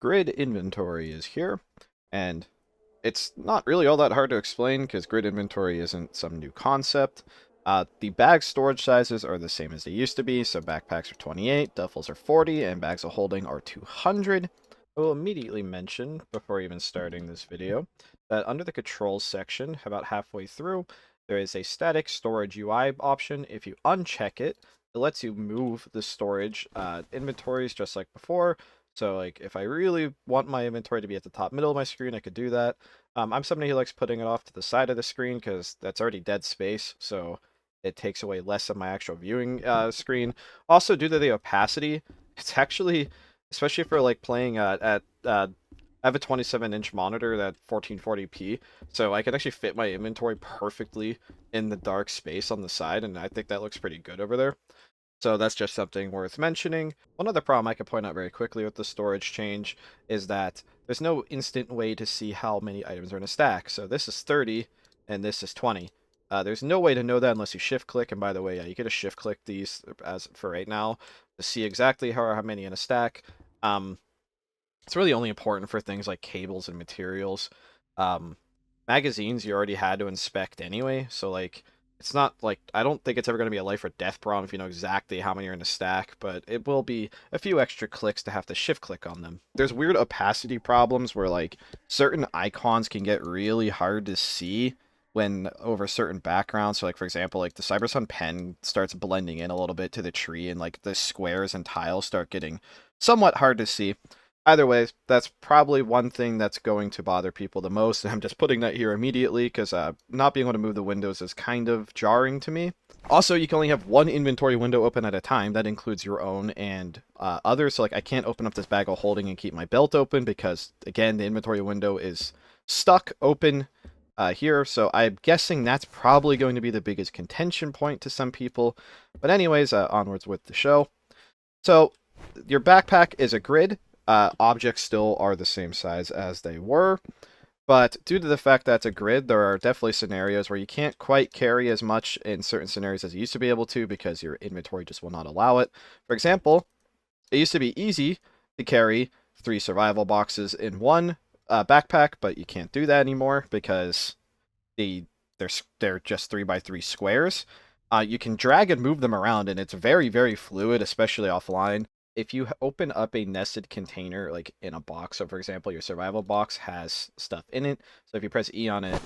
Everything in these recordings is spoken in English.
grid inventory is here, and it's not really all that hard to explain because grid inventory isn't some new concept. The bag storage sizes are the same as they used to be, so backpacks are 28, duffels are 40, and bags of holding are 200. I will immediately mention, before even starting this video, that under the controls section, about halfway through, there is a static storage UI option. If you uncheck it, it lets you move the storage inventories just like before. So like if I really want my inventory to be at the top middle of my screen, I could do that. I'm somebody who likes putting it off to the side of the screen because that's already dead space, so it takes away less of my actual viewing screen. Also, due to the opacity, it's actually, especially for like playing I have a 27-inch monitor at 1440p, so I can actually fit my inventory perfectly in the dark space on the side, and I think that looks pretty good over there. So that's just something worth mentioning. One other problem I could point out very quickly with the storage change is that there's no instant way to see how many items are in a stack. So this is 30 and this is 20. There's no way to know that unless you shift click. And by the way, you get to shift click these as for right now to see exactly how many in a stack. It's really only important for things like cables and materials. Um, Magazines you already had to inspect anyway, so like it's not like I don't think it's ever going to be a life or death problem if you know exactly how many are in a stack, but it will be a few extra clicks to have to shift click on them. There's weird opacity problems where like certain icons can get really hard to see when over certain backgrounds. So like for example, like the Cybersun pen starts blending in a little bit to the tree and like the squares and tiles start getting somewhat hard to see. Either way, that's probably one thing that's going to bother people the most. I'm just putting that here immediately because not being able to move the windows is kind of jarring to me. Also, you can only have one inventory window open at a time. That includes your own and others. So like I can't open up this bag of holding and keep my belt open because, again, the inventory window is stuck open here. So I'm guessing that's probably going to be the biggest contention point to some people. But anyways, onwards with the show. So your backpack is a grid. Objects still are the same size as they were, but due to the fact that it's a grid, there are definitely scenarios where you can't quite carry as much in certain scenarios as you used to be able to because your inventory just will not allow it. For example, it used to be easy to carry 3 survival boxes in one backpack, but you can't do that anymore because they're just 3x3 squares. You can drag and move them around, and it's very, very fluid, especially offline. If you open up a nested container, like in a box, so for example, your survival box has stuff in it, so if you press E on it,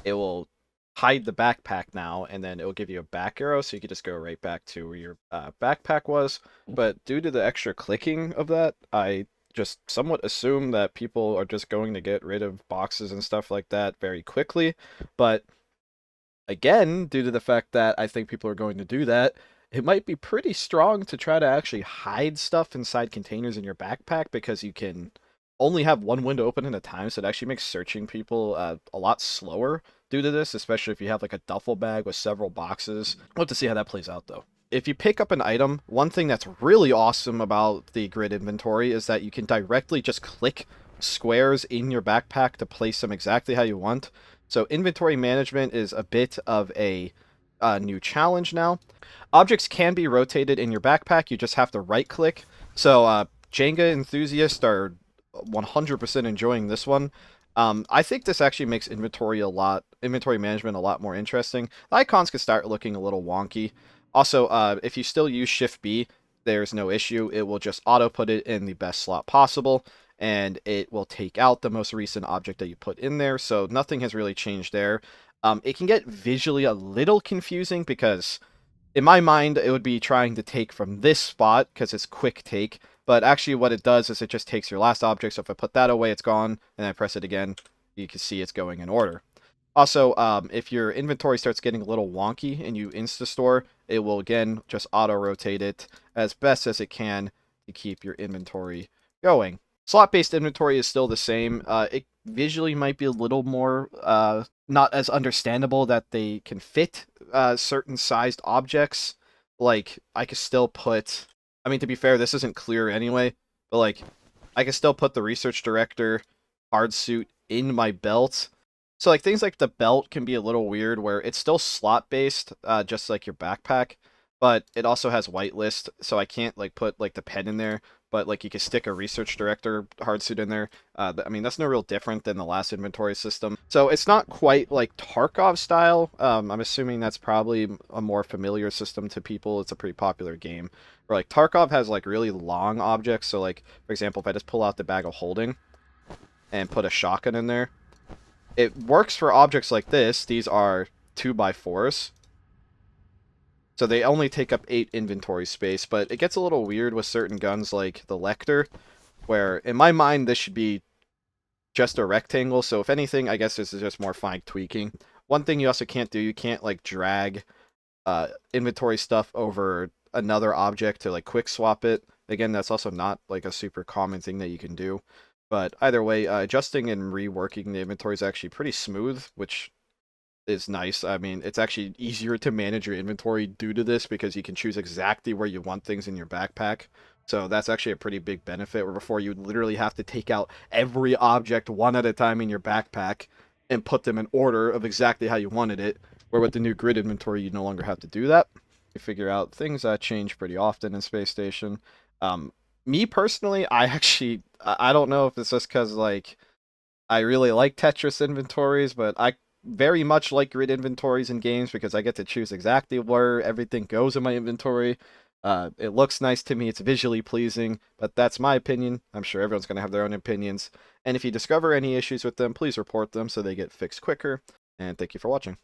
it will hide the backpack now, and then it will give you a back arrow, so you can just go right back to where your backpack was. But due to the extra clicking of that, I just somewhat assume that people are just going to get rid of boxes and stuff like that very quickly. But again, due to the fact that I think people are going to do that, it might be pretty strong to try to actually hide stuff inside containers in your backpack because you can only have one window open at a time, so it actually makes searching people a lot slower due to this, especially if you have like a duffel bag with several boxes. We'll have to see how that plays out though. If you pick up an item, one thing that's really awesome about the grid inventory is that you can directly just click squares in your backpack to place them exactly how you want. So inventory management is a bit of a new challenge now. Objects can be rotated in your backpack. You just have to right click. So Jenga enthusiasts are 100% enjoying this one. I think this actually makes inventory management a lot more interesting. The icons can start looking a little wonky. Also, if you still use Shift B, there's no issue. It will just auto put it in the best slot possible, and it will take out the most recent object that you put in there. So nothing has really changed there. It can get visually a little confusing because in my mind, it would be trying to take from this spot because it's quick take, but actually what it does is it just takes your last object. So if I put that away, it's gone, and I press it again, you can see it's going in order. Also, if your inventory starts getting a little wonky and you insta-store, it will again just auto-rotate it as best as it can to keep your inventory going. Slot-based inventory is still the same. It visually might be a little more not as understandable that they can fit certain sized objects. Like, I could still put... I mean, to be fair, this isn't clear anyway, but like, I can still put the research director hard suit in my belt. So like things like the belt can be a little weird where it's still slot based, just like your backpack, but it also has whitelist, so I can't like put like the pen in there. but like you could stick a research director hardsuit in there. I mean, that's no real different than the last inventory system. So it's not quite like Tarkov style. I'm assuming that's probably a more familiar system to people. It's a pretty popular game. Where like Tarkov has like really long objects. So like, for example, if I just pull out the bag of holding and put a shotgun in there, it works for objects like this. These are 2x4s. So they only take up 8 inventory space, but it gets a little weird with certain guns like the Lecter, where in my mind this should be just a rectangle. So if anything, I guess this is just more fine tweaking. One thing you also can't do, you can't like drag inventory stuff over another object to like quick swap it. Again, that's also not like a super common thing that you can do. But either way, adjusting and reworking the inventory is actually pretty smooth, which is nice. I mean, it's actually easier to manage your inventory due to this because you can choose exactly where you want things in your backpack. So that's actually a pretty big benefit, where before you literally have to take out every object one at a time in your backpack and put them in order of exactly how you wanted it, where with the new grid inventory you no longer have to do that. You figure out things change pretty often in Space Station. Me personally, I don't know if it's just because like I really like Tetris inventories, but I very much like grid inventories in games because I get to choose exactly where everything goes in my inventory. It looks nice to me, it's visually pleasing, but that's my opinion. I'm sure everyone's going to have their own opinions. And if you discover any issues with them, please report them so they get fixed quicker. And thank you for watching.